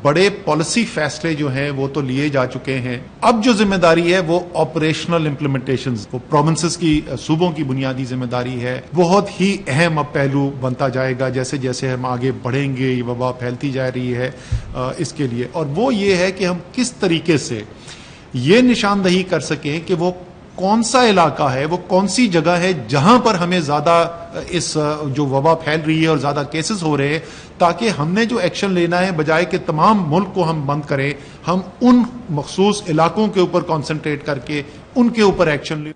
بڑے پالیسی فیصلے جو ہیں وہ تو لیے جا چکے ہیں. اب جو ذمہ داری ہے وہ آپریشنل امپلیمنٹیشنز، وہ پروونسز کی، صوبوں کی بنیادی ذمہ داری ہے. بہت ہی اہم اب پہلو بنتا جائے گا جیسے جیسے ہم آگے بڑھیں گے، یہ وبا پھیلتی جا رہی ہے اس کے لیے. اور وہ یہ ہے کہ ہم کس طریقے سے یہ نشاندہی کر سکیں کہ وہ کون سا علاقہ ہے، وہ کون سی جگہ ہے جہاں پر ہمیں زیادہ اس جو وبا پھیل رہی ہے اور زیادہ کیسز ہو رہے ہیں، تاکہ ہم نے جو ایکشن لینا ہے بجائے کہ تمام ملک کو ہم بند کریں، ہم ان مخصوص علاقوں کے اوپر کنسنٹریٹ کر کے ان کے اوپر ایکشن لیں.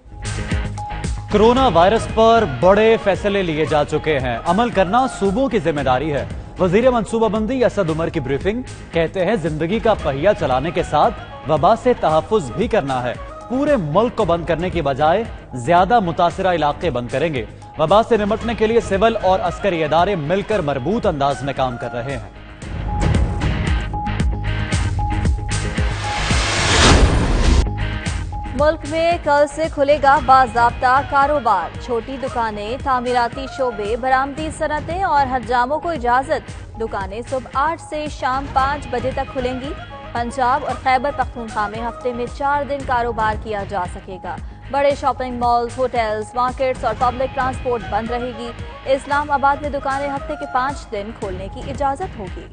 کورونا وائرس پر بڑے فیصلے لیے جا چکے ہیں، عمل کرنا صوبوں کی ذمہ داری ہے. وزیر منصوبہ بندی اسد عمر کی بریفنگ، کہتے ہیں زندگی کا پہیہ چلانے کے ساتھ وبا سے تحفظ بھی کرنا ہے. پورے ملک کو بند کرنے کی بجائے زیادہ متاثرہ علاقے بند کریں گے. وبا سے نمٹنے کے لیے سول اور عسکری ادارے مل کر مربوط انداز میں کام کر رہے ہیں. ملک میں کل سے کھلے گا باضابطہ کاروبار. چھوٹی دکانیں، تعمیراتی شعبے، برآمدی صنعتیں اور حجاموں کو اجازت. دکانیں صبح 8 سے شام 5 بجے تک کھلیں گی. پنجاب اور خیبر پختونخوا میں ہفتے میں 4 دن کاروبار کیا جا سکے گا. بڑے شاپنگ مالز، ہوٹلز، مارکیٹس اور پبلک ٹرانسپورٹ بند رہے گی. اسلام آباد میں دکانیں ہفتے کے 5 دن کھولنے کی اجازت ہوگی.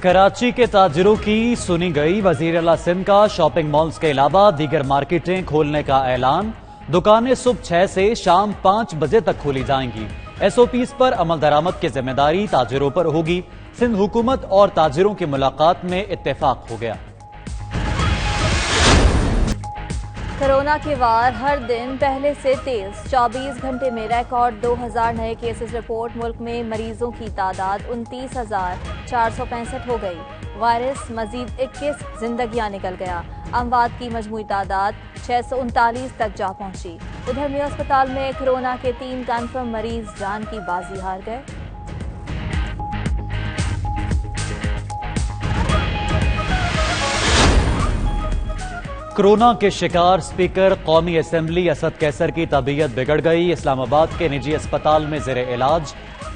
کراچی کے تاجروں کی سنی گئی. وزیر اعلیٰ سندھ کا شاپنگ مالز کے علاوہ دیگر مارکیٹیں کھولنے کا اعلان. دکانیں صبح 6 سے شام 5 بجے تک کھولی جائیں گی. ایس او پیز پر عمل درآمد کی ذمہ داری تاجروں پر ہوگی. سندھ حکومت اور تاجروں کی ملاقات میں اتفاق ہو گیا. کورونا کے وار ہر دن پہلے سے تیز. 24 گھنٹے میں ریکارڈ 2000 نئے کیسز رپورٹ. ملک میں مریضوں کی تعداد 29,465 ہو گئی. وائرس مزید 21 زندگیاں نکل گیا. اموات کی مجموعی تعداد 639 تک جا پہنچی. ادھر میو اسپتال میں کورونا کے 3 کنفرم مریض جان کی بازی ہار گئے. کورونا کے شکار اسپیکر قومی اسمبلی اسد کیسر کی طبیعت بگڑ گئی. اسلام آباد کے نجی اسپتال میں زیر علاج.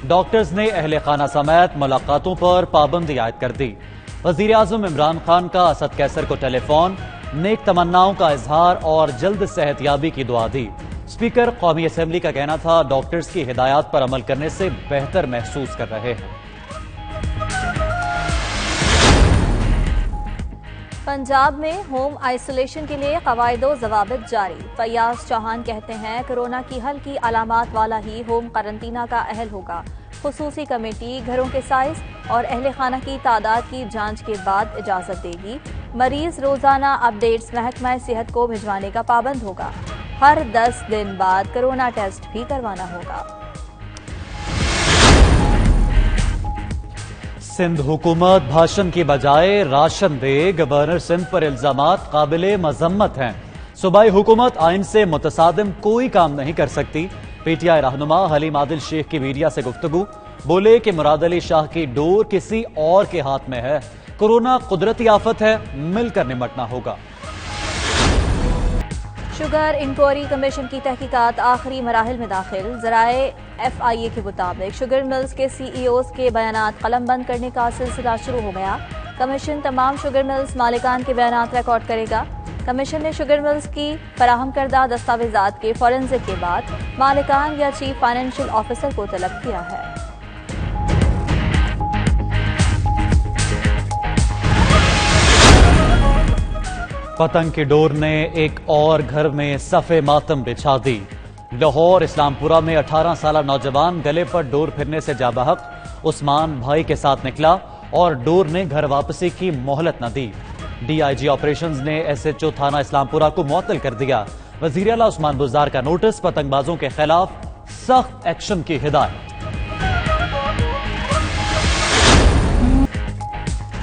ڈاکٹرز نے اہل خانہ سمیت ملاقاتوں پر پابندی عائد کر دی. وزیر اعظم عمران خان کا اسد کیسر کو ٹیلی فون. نیک تمناؤں کا اظہار اور جلد صحت یابی کی دعا دی. اسپیکر قومی اسمبلی کا کہنا تھا ڈاکٹرز کی ہدایات پر عمل کرنے سے بہتر محسوس کر رہے ہیں. پنجاب میں ہوم آئسولیشن کے لیے قواعد و ضوابط جاری. فیاض چوہان کہتے ہیں کورونا کی ہلکی علامات والا ہی ہوم قرنطینہ کا اہل ہوگا. خصوصی کمیٹی گھروں کے سائز اور اہل خانہ کی تعداد کی جانچ کے بعد اجازت دے گی. مریض روزانہ اپ ڈیٹس محکمہ صحت کو بھجوانے کا پابند ہوگا. ہر 10 دن بعد کورونا ٹیسٹ بھی کروانا ہوگا. سندھ حکومت بھاشن کی بجائے راشن دے. گورنر سندھ پر الزامات قابل مذمت ہیں. صوبائی حکومت آئین سے متصادم کوئی کام نہیں کر سکتی. پی ٹی آئی رہنما حلیم عادل شیخ کی میڈیا سے گفتگو. بولے کہ مراد علی شاہ کی ڈور کسی اور کے ہاتھ میں ہے. کورونا قدرتی آفت ہے، مل کر نمٹنا ہوگا. شوگر انکوائری کمیشن کی تحقیقات آخری مراحل میں داخل. ذرائع ایف آئی اے کے مطابق شوگر ملز کے سی ای اوز کے بیانات قلم بند کرنے کا سلسلہ شروع ہو گیا. کمیشن تمام شوگر ملز مالکان کے بیانات ریکارڈ کرے گا. کمیشن نے شوگر ملز کی فراہم کردہ دستاویزات کے فورنزک کے بعد مالکان یا چیف فائنینشیل آفیسر کو طلب کیا ہے. پتنگ کی ڈور نے ایک اور گھر میں صف ماتم بچھا دی. لاہور اسلام پورہ میں 18 سالہ نوجوان گلے پر ڈور پھرنے سے جاں بحق. عثمان بھائی کے ساتھ نکلا اور ڈور نے گھر واپسی کی مہلت نہ دی. ڈی آئی جی آپریشنز نے ایس ایچ او تھانہ اسلام پورہ کو معطل کر دیا. وزیر اعلیٰ عثمان بزدار کا نوٹس. پتنگ بازوں کے خلاف سخت ایکشن کی ہدایت.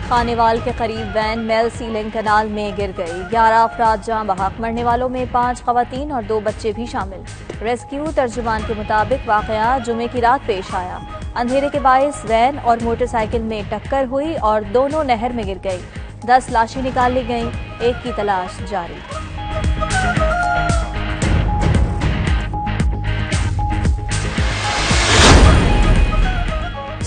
خانیوال کے قریب وین میل سیلنگ کنال میں گر گئی. 11 افراد جاں بحق. مرنے والوں میں 5 خواتین اور 2 بچے بھی شامل. ریسکیو ترجمان کے مطابق واقعہ جمعے کی رات پیش آیا. اندھیرے کے باعث وین اور موٹر سائیکل میں ٹکر ہوئی اور دونوں نہر میں گر گئی. 10 لاشیں نکال لی گئیں. ایک کی تلاش جاری.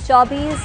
24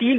3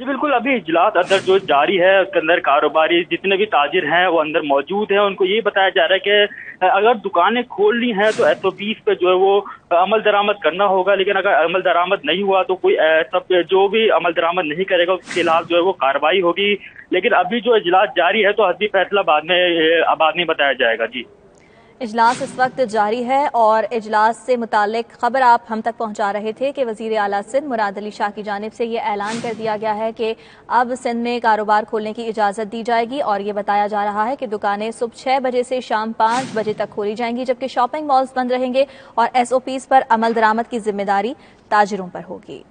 جی بالکل، ابھی اجلاس اندر جو جاری ہے اس کے اندر کاروباری جتنے بھی تاجر ہیں وہ اندر موجود ہیں. ان کو یہ بتایا جا رہا ہے کہ اگر دکانیں کھولنی ہیں تو SOPs پہ جو ہے وہ عمل درآمد کرنا ہوگا، لیکن اگر عمل درآمد نہیں ہوا تو کوئی جو بھی عمل درآمد نہیں کرے گا اس کے خلاف جو ہے وہ کارروائی ہوگی. لیکن ابھی جو اجلاس جاری ہے تو حتمی فیصلہ بعد میں بتایا جائے گا. جی اجلاس اس وقت جاری ہے اور اجلاس سے متعلق خبر آپ ہم تک پہنچا رہے تھے کہ وزیر اعلیٰ سندھ مراد علی شاہ کی جانب سے یہ اعلان کر دیا گیا ہے کہ اب سندھ میں کاروبار کھولنے کی اجازت دی جائے گی، اور یہ بتایا جا رہا ہے کہ دکانیں صبح 6 بجے سے شام 5 بجے تک کھولی جائیں گی، جبکہ شاپنگ مالز بند رہیں گے اور SOPs پر عمل درآمد کی ذمہ داری تاجروں پر ہوگی.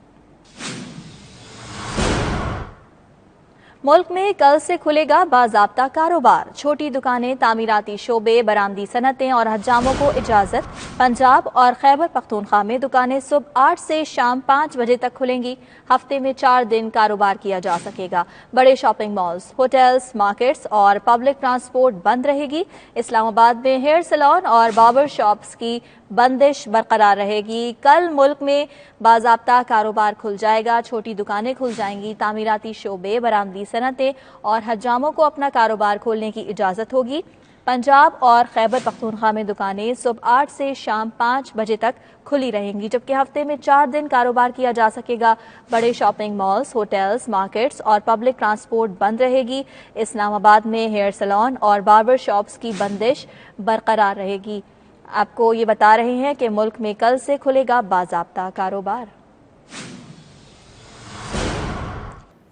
ملک میں کل سے کھلے گا باضابطہ کاروبار، چھوٹی دکانیں، تعمیراتی شعبے، برآمدی صنعتیں اور حجاموں کو اجازت. پنجاب اور خیبر پختونخوا میں دکانیں صبح 8 سے شام 5 بجے تک کھلیں گی. ہفتے میں 4 دن کاروبار کیا جا سکے گا. بڑے شاپنگ مالز، ہوٹلز، مارکیٹس اور پبلک ٹرانسپورٹ بند رہے گی. اسلام آباد میں ہیئر سیلون اور باربر شاپس کی بندش برقرار رہے گی. کل ملک میں باضابطہ کاروبار کھل جائے گا، چھوٹی دکانیں کھل جائیں گی، تعمیراتی شعبے، برآمدی صنعتیں اور حجاموں کو اپنا کاروبار کھولنے کی اجازت ہوگی. پنجاب اور خیبر پختونخوا میں دکانیں صبح 8 سے شام 5 بجے تک کھلی رہیں گی، جبکہ ہفتے میں 4 دن کاروبار کیا جا سکے گا. بڑے شاپنگ مالز، ہوٹلز، مارکیٹس اور پبلک ٹرانسپورٹ بند رہے گی. اسلام آباد میں ہیئر سیلون اور باربر شاپس کی بندش برقرار رہے گی. آپ کو یہ بتا رہے ہیں کہ ملک میں کل سے کھلے گا باضابطہ کاروبار.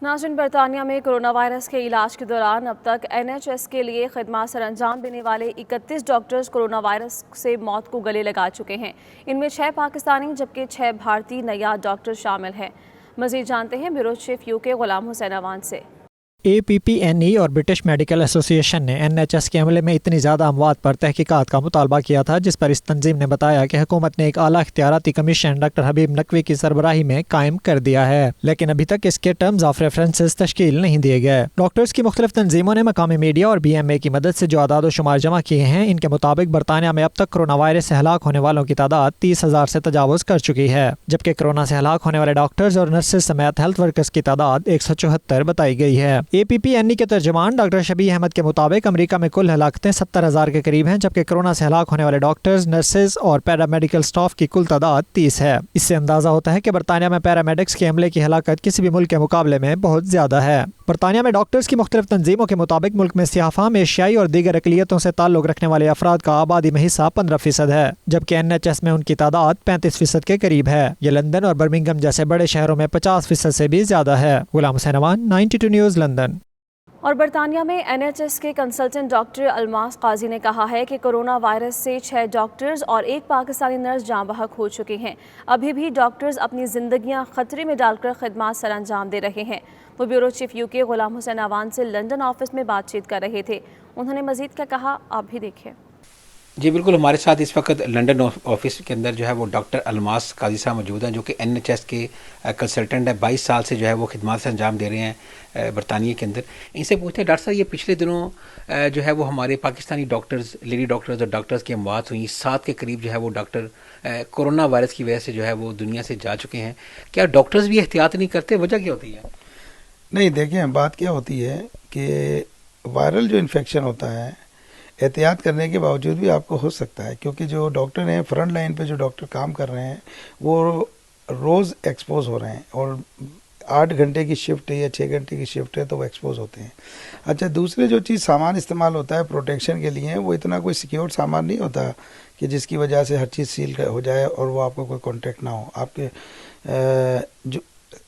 ناظرین، برطانیہ میں کرونا وائرس کے علاج کے دوران اب تک NHS کے لیے خدمات سر انجام دینے والے 31 ڈاکٹرز کرونا وائرس سے موت کو گلے لگا چکے ہیں. ان میں 6 پاکستانی جبکہ 6 بھارتی نیا ڈاکٹر شامل ہیں. مزید جانتے ہیں بیورو چیف UK غلام حسین اوان سے. APPNE اور برٹش میڈیکل ایسوسی ایشن نے NHS کے عملے میں اتنی زیادہ اموات پر تحقیقات کا مطالبہ کیا تھا، جس پر اس تنظیم نے بتایا کہ حکومت نے ایک اعلیٰ اختیاراتی کمیشن ڈاکٹر حبیب نقوی کی سربراہی میں قائم کر دیا ہے، لیکن ابھی تک اس کے ٹرمز آف ریفرنسز تشکیل نہیں دیے گئے. ڈاکٹرز کی مختلف تنظیموں نے مقامی میڈیا اور BMA کی مدد سے جو اعداد و شمار جمع کیے ہیں، ان کے مطابق برطانیہ میں اب تک کرونا وائرس سے ہلاک ہونے والوں کی تعداد 30,000 سے تجاوز کر چکی ہے، جبکہ کرونا سے ہلاک ہونے والے ڈاکٹرز اور نرسز سمیت ہیلتھ ورکرز کی تعداد 174 بتائی گئی ہے. APPNE کے ترجمان ڈاکٹر شبیہ احمد کے مطابق امریکہ میں کل ہلاکتیں 70,000 کے قریب ہیں، جبکہ کرونا سے ہلاک ہونے والے ڈاکٹرز، نرسز اور پیرامیڈیکل سٹاف کی کل تعداد 30 ہے. اس سے اندازہ ہوتا ہے کہ برطانیہ میں پیرامیڈکس کے عملے کی ہلاکت کسی بھی ملک کے مقابلے میں بہت زیادہ ہے. برطانیہ میں ڈاکٹرز کی مختلف تنظیموں کے مطابق ملک میں سیاہ فام، ایشیائی اور دیگر اقلیتوں سے تعلق رکھنے والے افراد کا آبادی میں حصہ 15% ہے، جبکہ NHS میں ان کی تعداد 35% کے قریب ہے. یہ لندن اور برمنگھم جیسے بڑے شہروں میں 50% سے بھی زیادہ ہے. غلام حسین اوان، 92 نیوز، لندن. اور برطانیہ میں NHS کے کنسلٹنٹ ڈاکٹر الماس قاضی نے کہا ہے کہ کرونا وائرس سے 6 ڈاکٹرز اور 1 پاکستانی نرس جاں بحق ہو چکے ہیں. ابھی بھی ڈاکٹرز اپنی زندگیاں خطرے میں ڈال کر خدمات سر انجام دے رہے ہیں. وہ بیورو چیف UK غلام حسین اوان سے لندن آفس میں بات چیت کر رہے تھے. انہوں نے مزید کیا کہا، آپ بھی دیکھیں. جی بالکل، ہمارے ساتھ اس وقت لنڈن آفس کے اندر جو ہے وہ ڈاکٹر الماس قاضی صاحب موجود ہیں، جو کہ NHS کے کنسلٹنٹ ہیں. 22 سال سے جو ہے وہ خدمات سے انجام دے رہے ہیں برطانیہ کے اندر. ان سے پوچھتے ہیں ڈاکٹر صاحب، یہ پچھلے دنوں جو ہے وہ ہمارے پاکستانی ڈاکٹرز، لیڈی ڈاکٹرز اور ڈاکٹرز کی اموات ہوئی، 7 کے قریب جو ہے وہ ڈاکٹر کورونا وائرس کی وجہ سے جو ہے وہ دنیا سے جا چکے ہیں. کیا ڈاکٹرز بھی احتیاط نہیں کرتے؟ وجہ کیا ہوتی ہے؟ نہیں، دیکھیں بات کیا ہوتی ہے کہ وائرل جو انفیکشن ہوتا ہے احتیاط کرنے کے باوجود بھی آپ کو ہو سکتا ہے، کیونکہ جو ڈاکٹر ہیں فرنٹ لائن پہ جو ڈاکٹر کام کر رہے ہیں وہ روز ایکسپوز ہو رہے ہیں، اور 8 گھنٹے کی شفٹ ہے یا 6 گھنٹے کی شفٹ ہے تو وہ ایکسپوز ہوتے ہیں. اچھا، دوسرے جو چیز سامان استعمال ہوتا ہے پروٹیکشن کے لیے، وہ اتنا کوئی سیکیور سامان نہیں ہوتا کہ جس کی وجہ سے ہر چیز سیل ہو جائے اور وہ آپ کو کوئی کانٹیکٹ نہ ہو. آپ کے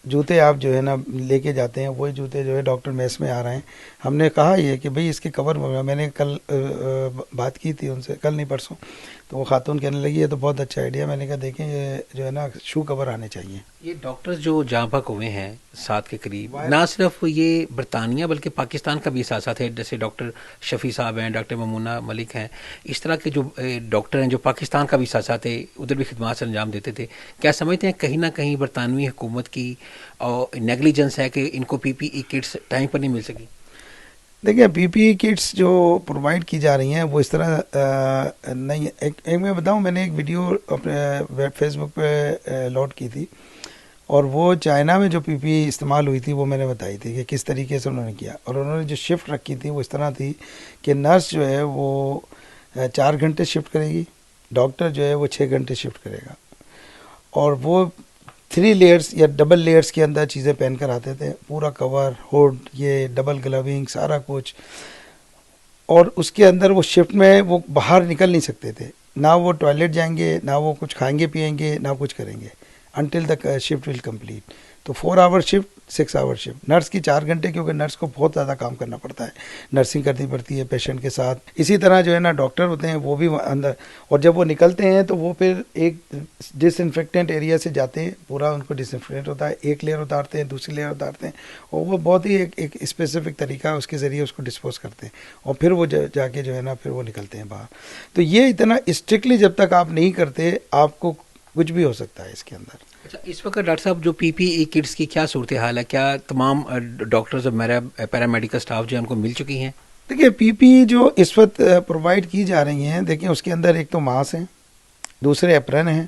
جوتے آپ جو ہے نا لے کے جاتے ہیں، وہی جوتے جو ہے ڈاکٹر میس میں آ رہے ہیں. ہم نے کہا یہ کہ بھئی اس کے کور، میں نے کل بات کی تھی ان سے، کل نہیں پرسوں، تو وہ خاتون کہنے لگی یہ تو بہت اچھا آئیڈیا. میں نے کہا دیکھیں یہ جو ہے نا شو کور آنے چاہیے. یہ ڈاکٹرز جو جاں بحق ہوئے ہیں 7 کے قریب، نہ صرف یہ برطانیہ بلکہ پاکستان کا بھی ساتھ ہے، جیسے ڈاکٹر شفیع صاحب ہیں، ڈاکٹر ممونہ ملک ہیں، اس طرح کے جو ڈاکٹر ہیں جو پاکستان کا بھی ساتھ ہے، ادھر بھی خدمات سے انجام دیتے تھے. کیا سمجھتے ہیں کہیں نہ کہیں برطانوی حکومت کی اور نیگلیجنس ہے کہ ان کو PPE کٹس ٹائم پر نہیں مل سکی؟ دیکھیں PPE کٹس جو پرووائڈ کی جا رہی ہیں وہ اس طرح نہیں. ایک میں بتاؤں، میں نے ایک ویڈیو اپنے فیس بک پہ لوڈ کی تھی، اور وہ چائنا میں جو پی پی استعمال ہوئی تھی وہ میں نے بتائی تھی کہ کس طریقے سے انہوں نے کیا. اور انہوں نے جو شفٹ رکھی تھی وہ اس طرح تھی کہ نرس جو ہے وہ 4 گھنٹے شفٹ کرے گی, ڈاکٹر جو ہے وہ 6 گھنٹے شفٹ کرے گا, اور وہ 3 لیئرس یا ڈبل لیئرس کے اندر چیزیں پہن کر آتے تھے, پورا کور, ہوڈ, یہ ڈبل گلونگ, سارا کچھ. اور اس کے اندر وہ شفٹ میں وہ باہر نکل نہیں سکتے تھے, نہ وہ ٹوائلٹ جائیں گے, نہ وہ کچھ کھائیں گے پیئیں گے, نہ کچھ کریں گے until the shift will complete. تو 4 hour shift, 6 hour shift. Nurse کی 4 گھنٹے, کیونکہ نرس کو بہت زیادہ کام کرنا پڑتا ہے, نرسنگ کرنی پڑتی ہے پیشنٹ کے ساتھ. اسی طرح جو ہے نا ڈاکٹر ہوتے ہیں وہ بھی اندر, اور جب وہ نکلتے ہیں تو وہ پھر ایک ڈس انفیکٹنٹ ایریا سے جاتے ہیں, پورا ان کو ڈس انفیکٹنٹ ہوتا ہے, ایک لیئر اتارتے ہیں, دوسری لیئر اتارتے ہیں, اور وہ بہت ہی ایک اسپیسیفک طریقہ ہے, اس کے ذریعے اس کو ڈسپوز کرتے ہیں, اور پھر وہ جا کے جو ہے نا پھر وہ نکلتے ہیں باہر. تو یہ اتنا اسٹرکٹلی جب تک آپ نہیں کرتے آپ کو کچھ بھی ہو سکتا ہے اس کے اندر. اچھا, اس وقت ڈاکٹر صاحب جو پی پی ای کٹس کی کیا صورتحال ہے؟ کیا تمام ڈاکٹرز اور پیرامیڈیکل اسٹاف جو ہے ان کو مل چکی ہیں؟ دیکھیے پی پی جو اس وقت پرووائڈ کی جا رہی ہیں, دیکھیں اس کے اندر ایک تو ماسک ہیں, دوسرے ایپرن ہیں.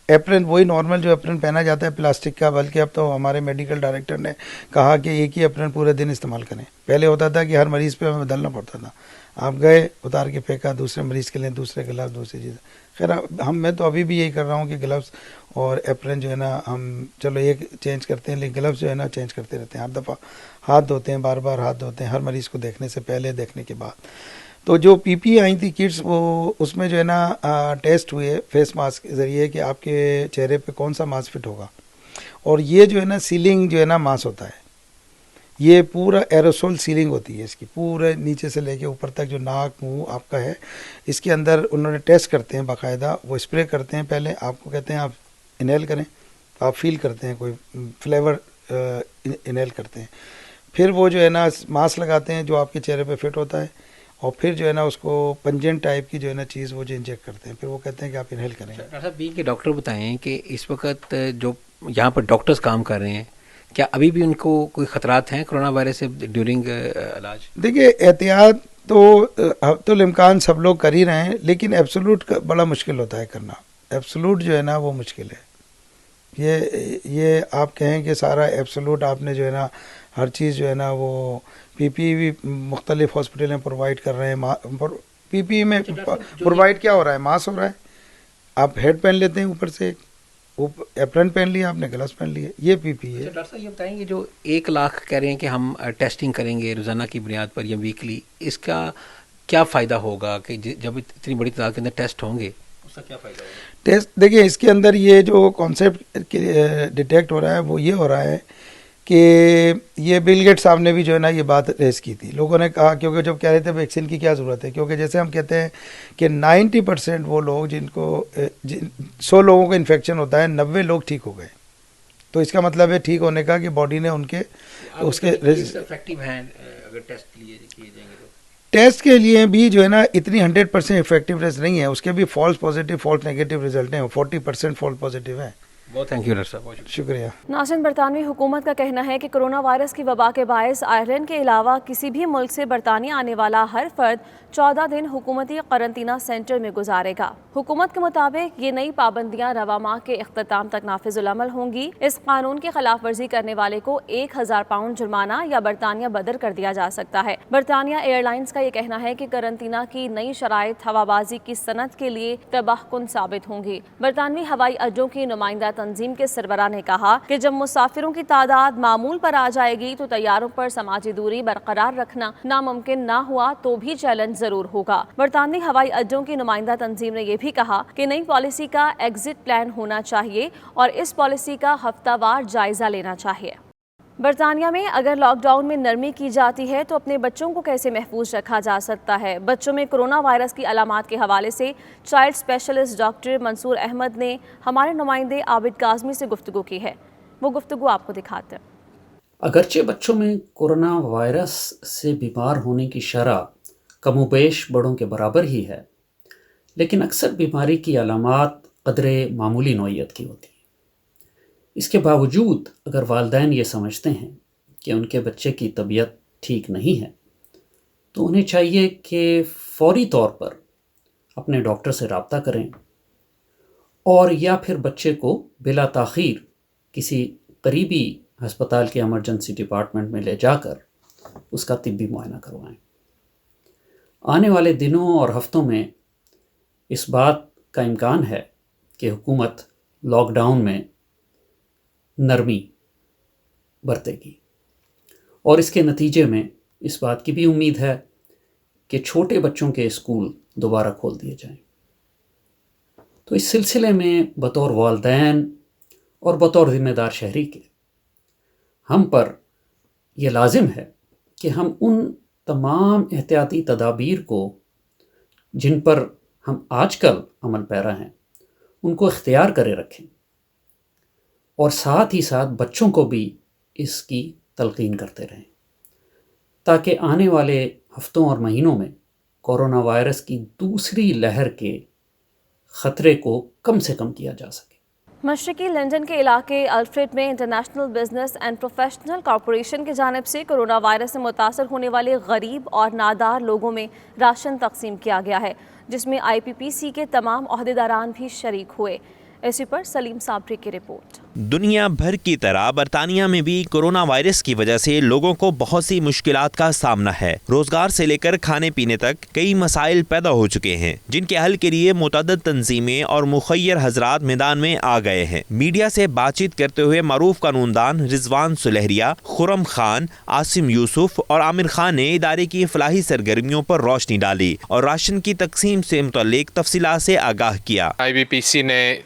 ایپرن وہی نارمل جو ایپرن پہنا جاتا ہے پلاسٹک کا, بلکہ اب تو ہمارے میڈیکل ڈائریکٹر نے کہا کہ ایک ہی ایپرن پورے دن استعمال کریں. پہلے ہوتا تھا کہ ہر مریض پہ ہمیں بدلنا پڑتا تھا, آپ گئے اتار کے پھینکا, دوسرے مریض کے لیے دوسرے گلوز, دوسری چیزیں. خیر میں تو ابھی بھی یہی کر رہا ہوں کہ گلوز اور ایپرن جو ہے نا ہم چلو ایک چینج کرتے ہیں, لیکن گلوز جو ہے نا چینج کرتے رہتے ہیں, ہر دفعہ ہاتھ دھوتے ہیں, بار بار ہاتھ دھوتے ہیں, ہر مریض کو دیکھنے سے پہلے, دیکھنے کے بعد. تو جو پی پی آئی تھی کٹس, وہ اس میں جو ہے نا ٹیسٹ ہوئے فیس ماسک کے ذریعے کہ آپ کے چہرے پہ کون سا ماسک فٹ ہوگا. اور یہ جو ہے نا سیلنگ جو ہے نا ماسک ہوتا ہے, یہ پورا ایروسول سیلنگ ہوتی ہے اس کی, پورے نیچے سے لے کے اوپر تک جو ناک منہ آپ کا ہے, اس کے اندر انہوں نے ٹیسٹ کرتے ہیں باقاعدہ, وہ اسپرے کرتے ہیں پہلے, آپ کو کہتے ہیں آپ انہیل کریں, آپ فیل کرتے ہیں کوئی فلیور انہیل کرتے ہیں, پھر وہ جو ہے نا ماسک لگاتے ہیں جو آپ کے چہرے پہ فٹ ہوتا ہے, اور پھر جو ہے نا اس کو پنجنٹ ٹائپ کی جو ہے نا چیز وہ جو انجیکٹ کرتے ہیں, پھر وہ کہتے ہیں کہ آپ انہیل کریں. ڈاکٹر صاحب بھی کہ ڈاکٹر بتائیں کہ اس وقت جو یہاں پر ڈاکٹرز کام کر رہے ہیں, کیا ابھی بھی ان کو کوئی خطرات ہیں کرونا وائرس سے ڈیورنگ علاج؟ دیکھیے احتیاط تو الامکان سب لوگ کر ہی رہے ہیں, لیکن ایبسولوٹ بڑا مشکل ہوتا ہے کرنا. ایبسولوٹ جو ہے نا وہ مشکل ہے. یہ آپ کہیں کہ سارا ایبسولوٹ آپ نے جو ہے نا ہر چیز جو ہے نا وہ پی پی بھی مختلف ہاسپٹلیں پرووائڈ کر رہے ہیں. پی پی میں پرووائڈ کیا ہو رہا ہے؟ ماسک ہو رہا ہے, آپ ہیڈ پہن لیتے ہیں اوپر سے, ایپرن پہن لیا آپ نے, گلوز پہن لیے, یہ پی پی ہے. ڈاکٹر صاحب یہ بتائیں کہ جو 1 لاکھ کہہ رہے ہیں کہ ہم ٹیسٹنگ کریں گے روزانہ کی بنیاد پر یا ویکلی, اس کا کیا فائدہ ہوگا کہ جب اتنی بڑی تعداد کے اندر ٹیسٹ ہوں گے اس کا کیا فائدہ ہوگا؟ ٹیسٹ دیکھیں اس کے اندر یہ جو کانسیپٹ ڈیٹیکٹ ہو رہا ہے وہ یہ ہو رہا ہے کہ یہ بل گیٹ صاحب نے بھی جو ہے نا یہ بات ریز کی تھی. لوگوں نے کہا, کیونکہ جب کہہ رہے تھے ویکسین کی کیا ضرورت ہے, کیونکہ جیسے ہم کہتے ہیں کہ 90% وہ لوگ جن کو 100 لوگوں کو انفیکشن ہوتا ہے 90 لوگ ٹھیک ہو گئے. تو اس کا مطلب ہے ٹھیک ہونے کا کہ باڈی نے ان کے اس کے افیکٹو ہیں. اگر ٹیسٹ کیے جائیں گے تو ٹیسٹ کے لیے بھی جو ہے نا اتنی 100% افیکٹونیس نہیں ہے, اس کے بھی false positive false negative result ہیں, 40% فالس پازیٹیو ہیں. بہت تھینک یو ڈاکٹر صاحب, شکریہ. ناظرین, برطانوی حکومت کا کہنا ہے کہ کرونا وائرس کی وبا کے باعث آئرلینڈ کے علاوہ کسی بھی ملک سے برطانیہ آنے والا ہر فرد 14 دن حکومتی قرنطینہ سینٹر میں گزارے گا. حکومت کے مطابق یہ نئی پابندیاں رواں ماہ کے اختتام تک نافذ العمل ہوں گی. اس قانون کی خلاف ورزی کرنے والے کو 1000 پاؤنڈ جرمانہ یا برطانیہ بدر کر دیا جا سکتا ہے. برطانیہ ایئر لائنز کا یہ کہنا ہے کہ قرنطینہ کی نئی شرائط ہوابازی کی صنعت کے لیے تباہ کن ثابت ہوں گی. برطانوی ہوائی اڈوں کی نمائندہ تنظیم کے سربراہ نے کہا کہ جب مسافروں کی تعداد معمول پر آ جائے گی تو طیاروں پر سماجی دوری برقرار رکھنا ناممکن نہ ہوا تو بھی چیلنج ضرور ہوگا. برطانوی ہوائی اڈوں کی نمائندہ تنظیم نے یہ بھی کہا کہ نئی پالیسی کا ایگزٹ پلان ہونا چاہیے اور اس پالیسی کا ہفتہ وار جائزہ لینا چاہیے. برطانیہ میں اگر لاک ڈاؤن میں نرمی کی جاتی ہے تو اپنے بچوں کو کیسے محفوظ رکھا جا سکتا ہے؟ بچوں میں کرونا وائرس کی علامات کے حوالے سے چائلڈ اسپیشلسٹ ڈاکٹر منصور احمد نے ہمارے نمائندے عابد کاظمی سے گفتگو کی ہے. وہ گفتگو آپ کو دکھاتے ہیں. اگرچہ بچوں میں کورونا وائرس سے بیمار ہونے کی شرح کم و بیش بڑوں کے برابر ہی ہے, لیکن اکثر بیماری کی علامات قدرے معمولی نوعیت کی ہوتی ہیں. اس کے باوجود اگر والدین یہ سمجھتے ہیں کہ ان کے بچے کی طبیعت ٹھیک نہیں ہے تو انہیں چاہیے کہ فوری طور پر اپنے ڈاکٹر سے رابطہ کریں اور یا پھر بچے کو بلا تاخیر کسی قریبی ہسپتال کے ایمرجنسی ڈپارٹمنٹ میں لے جا کر اس کا طبی معائنہ کروائیں۔ آنے والے دنوں اور ہفتوں میں اس بات کا امکان ہے کہ حکومت لاک ڈاؤن میں نرمی برتے گی، اور اس کے نتیجے میں اس بات کی بھی امید ہے کہ چھوٹے بچوں کے اسکول دوبارہ کھول دیے جائیں۔ تو اس سلسلے میں بطور والدین اور بطور ذمہ دار شہری کے ہم پر یہ لازم ہے کہ ہم ان تمام احتیاطی تدابیر کو جن پر ہم آج کل عمل پیرا ہیں ان کو اختیار کرے رکھیں، اور ساتھ ہی ساتھ بچوں کو بھی اس کی تلقین کرتے رہیں، تاکہ آنے والے ہفتوں اور مہینوں میں کورونا وائرس کی دوسری لہر کے خطرے کو کم سے کم کیا جا سکے۔ مشرقی لندن کے علاقے الفریڈ میں international business and professional corporation کی جانب سے کورونا وائرس سے متاثر ہونے والے غریب اور نادار لوگوں میں راشن تقسیم کیا گیا ہے، جس میں IPPC کے تمام عہدیداران بھی شریک ہوئے۔ اسی پر سلیم صابری کی رپورٹ۔ دنیا بھر کی طرح برطانیہ میں بھی کورونا وائرس کی وجہ سے لوگوں کو بہت سی مشکلات کا سامنا ہے۔ روزگار سے لے کر کھانے پینے تک کئی مسائل پیدا ہو چکے ہیں، جن کے حل کے لیے متعدد تنظیمیں اور مخیر حضرات میدان میں آ گئے ہیں۔ میڈیا سے بات چیت کرتے ہوئے معروف قانون دان رضوان سلہریہ، خرم خان، عاصم یوسف اور عامر خان نے ادارے کی فلاحی سرگرمیوں پر روشنی ڈالی اور راشن کی تقسیم سے متعلق تفصیلات سے آگاہ کیا۔ IPPC نے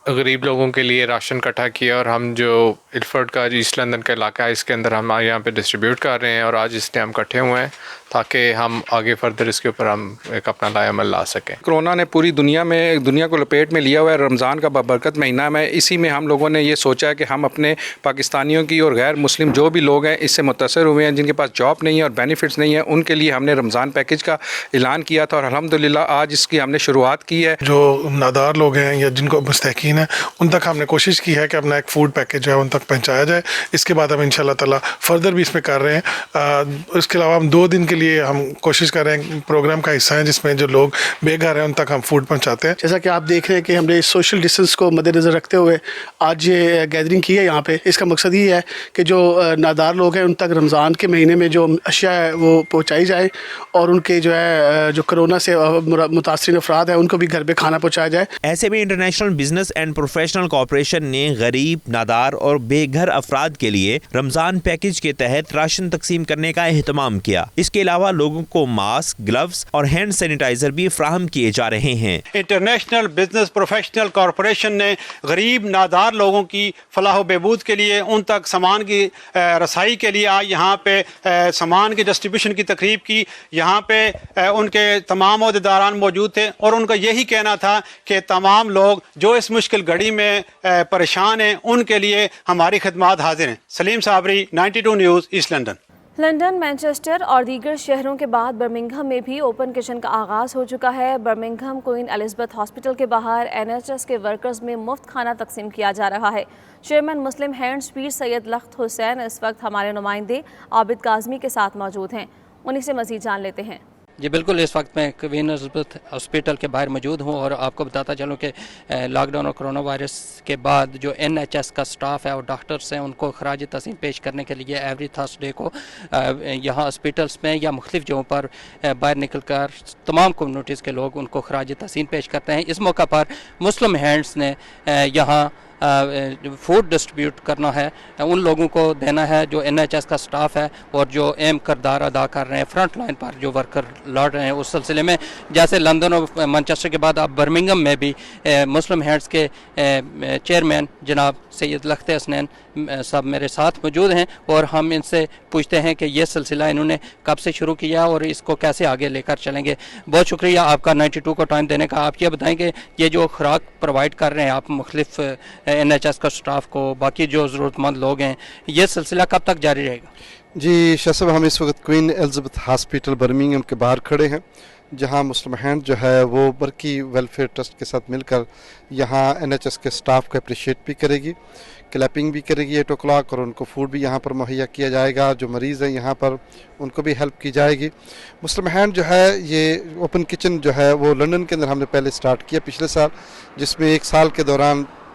غریب لوگوں کے لیے راشن اکٹھا کیا، اور ہم جو الفرڈ کا ایسٹ لندن کا علاقہ ہے اس کے اندر ہم یہاں پہ ڈسٹریبیوٹ کر رہے ہیں، اور آج اس ٹائم اکٹھے ہوئے ہیں تاکہ ہم آگے فردر اس کے اوپر ہم ایک اپنا لائے عمل لا سکیں۔ کرونا نے پوری دنیا کو لپیٹ میں لیا ہوا ہے۔ رمضان کا بابرکت مہینہ میں اسی میں ہم لوگوں نے یہ سوچا ہے کہ ہم اپنے پاکستانیوں کی اور غیر مسلم جو بھی لوگ ہیں اس سے متاثر ہوئے ہیں، جن کے پاس جاب نہیں ہے اور بینیفٹس نہیں ہیں، ان کے لیے ہم نے رمضان پیکیج کا اعلان کیا تھا، اور الحمدللہ آج اس کی ہم نے شروعات کی ہے۔ جو نادار لوگ ہیں یا جن کو مستحقین ہیں ان تک ہم نے کوشش کی ہے کہ اپنا ایک فوڈ پیکیج جو ہے ان تک پہنچایا جائے۔ اس کے بعد ہم انشاءاللہ تعالی فردر بھی اس میں کر رہے ہیں۔ اس کے علاوہ ہم 2 دن کے لیے ہم کوشش کر رہے ہیں، پروگرام کا حصہ ہیں جس میں جو لوگ بے گھر ہیں ان تک ہم فوڈ پہنچاتے ہیں۔ جیسا کہ آپ دیکھ رہے ہیں کہ ہم نے سوشل ڈسٹینس کو مد نظر رکھتے ہوئے آج یہ گیدرنگ کی ہے یہاں پہ۔ اس کا مقصد یہ ہے کہ جو نادار لوگ ہیں ان تک رمضان کے مہینے میں جو اشیاء ہے وہ پہنچائی جائے، اور ان کے جو ہے جو کرونا سے متاثرین افراد ہیں ان کو بھی گھر پہ کھانا پہنچایا جائے۔ ایسے میں international business and professional corporation نے غریب، نادار اور بے گھر افراد کے لیے رمضان پیکیج کے تحت راشن تقسیم کرنے کا اہتمام کیا۔ اس کے علاوہ لوگوں کو ماسک، گلوز اور ہینڈ سینیٹائزر بھی فراہم کیے جا رہے ہیں۔ انٹرنیشنل بزنس پروفیشنل کارپوریشن نے غریب نادار لوگوں کی فلاح و بہبود کے لیے، ان تک سامان کی رسائی کے لیے آج یہاں پہ سامان کی ڈسٹریبیوشن کی تقریب کی۔ یہاں پہ ان کے تمام عہدیداران موجود تھے، اور ان کا یہی کہنا تھا کہ تمام لوگ جو اس مشکل گھڑی میں پریشان ہیں ان کے لیے ہماری خدمات حاضر ہیں۔ Saleem Sabri, 92 news, east London. London, Manchester اور دیگر شہروں کے بعد برمنگھم میں بھی اوپن کچن کا آغاز ہو چکا ہے۔ برمنگھم کوئن الزبتھ ہاسپٹل کے باہر NHS کے ورکرز میں مفت کھانا تقسیم کیا جا رہا ہے۔ چیئرمین مسلم ہینڈز پیر سید لخت حسین اس وقت ہمارے نمائندے عابد کاظمی کے ساتھ موجود ہیں، انہی سے مزید جان لیتے ہیں۔ جی بالکل، اس وقت میں کوئن الزبتھ ہاسپٹل کے باہر موجود ہوں، اور آپ کو بتاتا چلوں کہ لاک ڈاؤن اور کرونا وائرس کے بعد جو NHS کا سٹاف ہے اور ڈاکٹرز ہیں ان کو خراج تحسین پیش کرنے کے لیے ایوری تھرسڈے کو یہاں ہاسپٹلس میں یا مختلف جگہوں پر باہر نکل کر تمام کمیونٹیز کے لوگ ان کو خراج تحسین پیش کرتے ہیں۔ اس موقع پر مسلم ہینڈز نے یہاں فوڈ ڈسٹریبیوٹ کرنا ہے، ان لوگوں کو دینا ہے جو NHS کا سٹاف ہے اور جو اہم کردار ادا کر رہے ہیں، فرنٹ لائن پر جو ورکر لڑ رہے ہیں۔ اس سلسلے میں جیسے لندن اور مانچسٹر کے بعد اب برمنگھم میں بھی مسلم ہینڈز کے چیئرمین جناب سید لخت حسین صاحب میرے ساتھ موجود ہیں، اور ہم ان سے پوچھتے ہیں کہ یہ سلسلہ انہوں نے کب سے شروع کیا اور اس کو کیسے آگے لے کر چلیں گے۔ بہت شکریہ آپ کا 92 کو ٹائم دینے کا۔ آپ یہ بتائیں کہ یہ جو خوراک پرووائڈ کر رہے ہیں آپ مختلف NHS کا سٹاف کو، باقی جو ضرورت مند لوگ ہیں، یہ سلسلہ کب تک جاری رہے گا؟ جی شاہ صاحب، ہم اس وقت کوئن الزبتھ ہاسپٹل برمنگھم کے باہر کھڑے ہیں، جہاں مسلم ہینڈ جو ہے وہ برکی ویلفیئر ٹرسٹ کے ساتھ مل کر یہاں NHS کے سٹاف کو اپریشیٹ بھی کرے گی، کلیپنگ بھی کرے گی 8 o'clock، اور ان کو فوڈ بھی یہاں پر مہیا کیا جائے گا۔ جو مریض ہیں یہاں پر ان کو بھی ہیلپ کی جائے گی۔ مسلم ہینڈ جو ہے یہ اوپن کچن جو ہے وہ لندن کے اندر ہم نے پہلے سٹارٹ کیا پچھلے سال، جس میں 1 سال کے دوران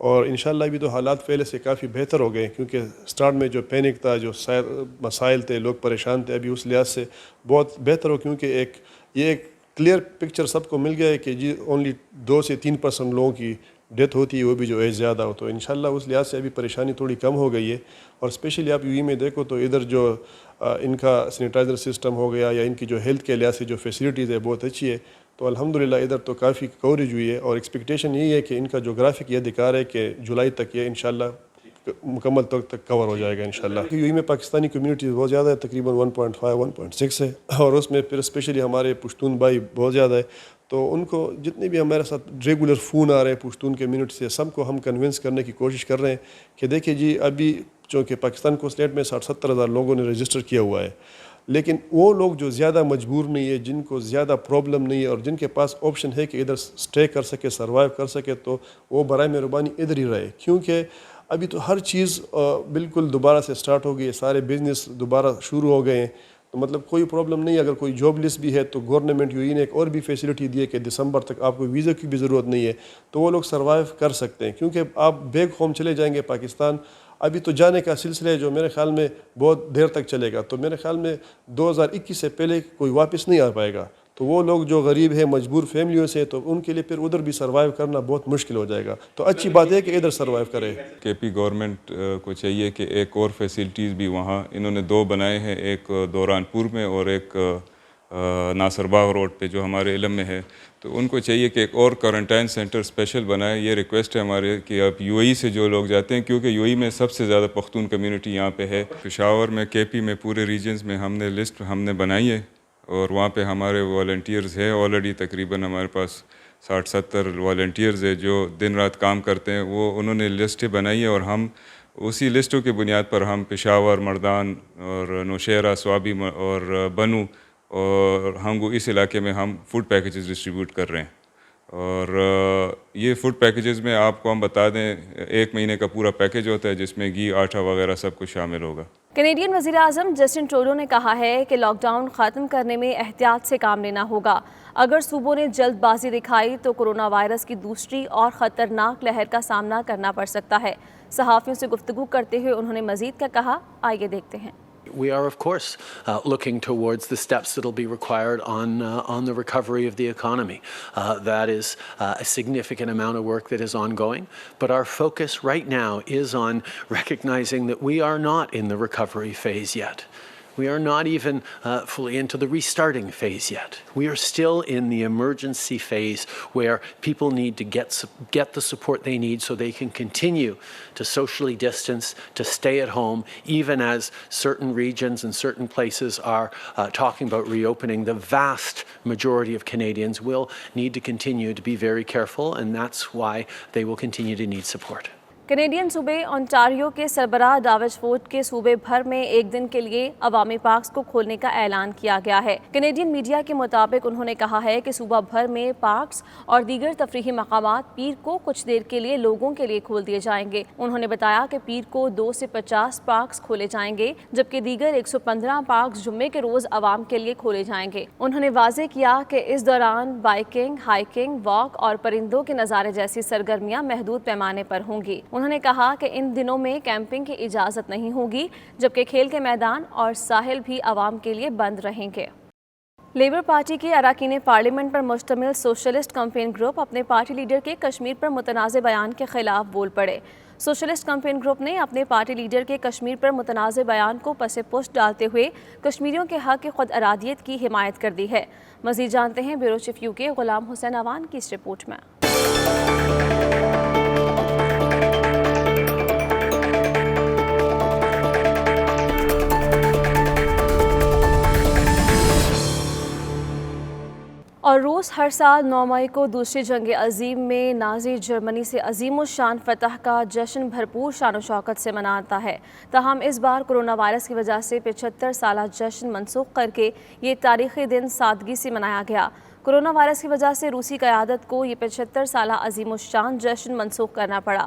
اور انشاءاللہ ابھی تو حالات پہلے سے کافی بہتر ہو گئے، کیونکہ سٹارٹ میں جو پینک تھا، جو مسائل تھے، لوگ پریشان تھے، ابھی اس لحاظ سے بہت بہتر ہو، کیونکہ ایک کلیئر پکچر سب کو مل گیا ہے کہ جی اونلی 2 سے 3% لوگوں کی ڈیتھ ہوتی ہے، وہ بھی جو ایج زیادہ ہو، تو انشاءاللہ اس لحاظ سے ابھی پریشانی تھوڑی کم ہو گئی ہے. اور اسپیشلی آپ یو میں دیکھو تو ادھر جو ان کا سینیٹائزر سسٹم ہو گیا یا ان کی جو ہیلتھ کے لحاظ سے جو فیسلٹیز ہے بہت اچھی ہے، تو الحمدللہ ادھر تو کافی کوریج ہوئی ہے. اور ایکسپیکٹیشن یہی ہے کہ ان کا جو گرافک یہ دکھا رہا ہے کہ جولائی تک یہ انشاءاللہ مکمل تک کور ہو جائے گا انشاءاللہ. یو میں پاکستانی کمیونٹیز بہت زیادہ ہے، تقریباً 1.5 1.6 ہے، اور اس میں پھر اسپیشلی ہمارے پشتون بھائی بہت زیادہ ہے. تو ان کو جتنے بھی ہمارے ساتھ ریگولر فون آ رہے ہیں پشتون کمیونٹی سے، سب کو ہم کنونس کرنے کی کوشش کر رہے ہیں کہ دیکھیں جی ابھی چونکہ پاکستان کو اسٹیٹ میں 60-70 ہزار لوگوں نے رجسٹر کیا ہوا ہے، لیکن وہ لوگ جو زیادہ مجبور نہیں ہے، جن کو زیادہ پرابلم نہیں ہے اور جن کے پاس آپشن ہے کہ ادھر سٹے کر سکے، سروائیو کر سکے، تو وہ برائے مہربانی ادھر ہی رہے. کیونکہ ابھی تو ہر چیز بالکل دوبارہ سے سٹارٹ ہو گئی ہے، سارے بزنس دوبارہ شروع ہو گئے ہیں، تو مطلب کوئی پرابلم نہیں ہے. اگر کوئی جاب لیس بھی ہے تو گورنمنٹ یو نے ایک اور بھی فیسلٹی دی ہے کہ دسمبر تک آپ کو ویزا کی بھی ضرورت نہیں ہے، تو وہ لوگ سروائیو کر سکتے ہیں. کیونکہ آپ بیک ہوم چلے جائیں گے پاکستان، ابھی تو جانے کا سلسلہ ہے جو میرے خیال میں بہت دیر تک چلے گا، تو میرے خیال میں 2021 سے پہلے کوئی واپس نہیں آ پائے گا. تو وہ لوگ جو غریب ہیں، مجبور فیملیوں سے، تو ان کے لیے پھر ادھر بھی سروائیو کرنا بہت مشکل ہو جائے گا. تو اچھی بات ہے کہ ادھر سروائیو کرے. کے پی گورنمنٹ کو چاہیے کہ ایک اور فیسلٹیز بھی وہاں انہوں نے 2 بنائے ہیں، ایک دوران پور میں اور ایک ناصر باغ روڈ پہ جو ہمارے علم میں ہے، تو ان کو چاہیے کہ ایک اور کوارنٹائن سینٹر اسپیشل بنائے. یہ ریکویسٹ ہے ہمارے کہ اب یو اے ای سے جو لوگ جاتے ہیں، کیونکہ یو اے ای میں سب سے زیادہ پختون کمیونٹی یہاں پہ ہے. پشاور میں، کے پی میں، پورے ریجنز میں ہم نے لسٹ بنائی ہے، اور وہاں پہ ہمارے والنٹیئرز ہیں آلریڈی، تقریباً ہمارے پاس 60-70 والنٹیئرز ہیں جو دن رات کام کرتے ہیں. وہ انہوں نے لسٹیں بنائی ہے، اور ہم اسی لسٹوں کی بنیاد پر ہم پشاور، مردان اور نوشہرہ، سوابی اور بنو اور ہنگو، اس علاقے میں ہم فوڈ پیکیجز ڈسٹریبیوٹ کر رہے ہیں. اور یہ فوڈ پیکیجز میں آپ کو ہم بتا دیں 1 مہینے کا پورا پیکیج ہوتا ہے، جس میں گھی، آٹا وغیرہ سب کچھ شامل ہوگا. کینیڈین وزیر اعظم جسٹن ٹروڈو نے کہا ہے کہ لاک ڈاؤن ختم کرنے میں احتیاط سے کام لینا ہوگا. اگر صوبوں نے جلد بازی دکھائی تو کورونا وائرس کی دوسری اور خطرناک لہر کا سامنا کرنا پڑ سکتا ہے. صحافیوں سے گفتگو کرتے ہوئے انہوں نے مزید کیا کہا، آئیے دیکھتے ہیں. We are, of course, looking towards the steps that will be required on the recovery of the economy. That is a significant amount of work that is ongoing. But our focus right now is on recognizing that we are not in the recovery phase yet. We are not even fully into the restarting phase yet. We are still in the emergency phase where people need to get the support they need so they can continue to socially distance, to stay at home, even as certain regions and certain places are talking about reopening. The vast majority of Canadians will need to continue to be very careful, and that's why they will continue to need support. Canadian صوبے Ontario کے سربراہ ڈاوج Ford کے صوبے بھر میں 1 دن کے لیے عوامی پارکس کو کھولنے کا اعلان کیا گیا ہے. کینیڈین میڈیا کے مطابق انہوں نے کہا ہے کہ صوبہ بھر میں پارکس اور دیگر تفریحی مقامات پیر کو کچھ دیر کے لیے لوگوں کے لیے کھول دیے جائیں گے. انہوں نے بتایا کہ پیر کو 2 سے 50 پارکس کھولے جائیں گے، جبکہ دیگر 115 پارکس جمعے کے روز عوام کے لیے کھولے جائیں گے. انہوں نے واضح کیا کہ اس دوران بائکنگ، ہائکنگ، واک اور پرندوں کے نظارے جیسی سرگرمیاں محدود پیمانے پر ہوں گی. انہوں نے کہا کہ ان دنوں میں کیمپنگ کی اجازت نہیں ہوگی، جبکہ کھیل کے میدان اور ساحل بھی عوام کے لیے بند رہیں گے. لیبر پارٹی کے اراکین پارلیمنٹ پر مشتمل سوشلسٹ کیمپین گروپ اپنے پارٹی لیڈر کے کشمیر پر متنازع بیان کے خلاف بول پڑے. سوشلسٹ کیمپین گروپ نے اپنے پارٹی لیڈر کے کشمیر پر متنازع بیان کو پس پشت ڈالتے ہوئے کشمیریوں کے حق کی خود ارادیت کی حمایت کر دی ہے. مزید جانتے ہیں بیورو چیف یو کے غلام حسین اوان کی اس رپورٹ میں. اور روس ہر سال 9 مئی کو دوسری جنگ عظیم میں نازی جرمنی سے عظیم الشان فتح کا جشن بھرپور شان و شوکت سے مناتا ہے. تاہم اس بار کورونا وائرس کی وجہ سے 75 سالہ جشن منسوخ کر کے یہ تاریخی دن سادگی سے منایا گیا. کورونا وائرس کی وجہ سے روسی قیادت کو یہ 75 سالہ عظیم الشان جشن منسوخ کرنا پڑا.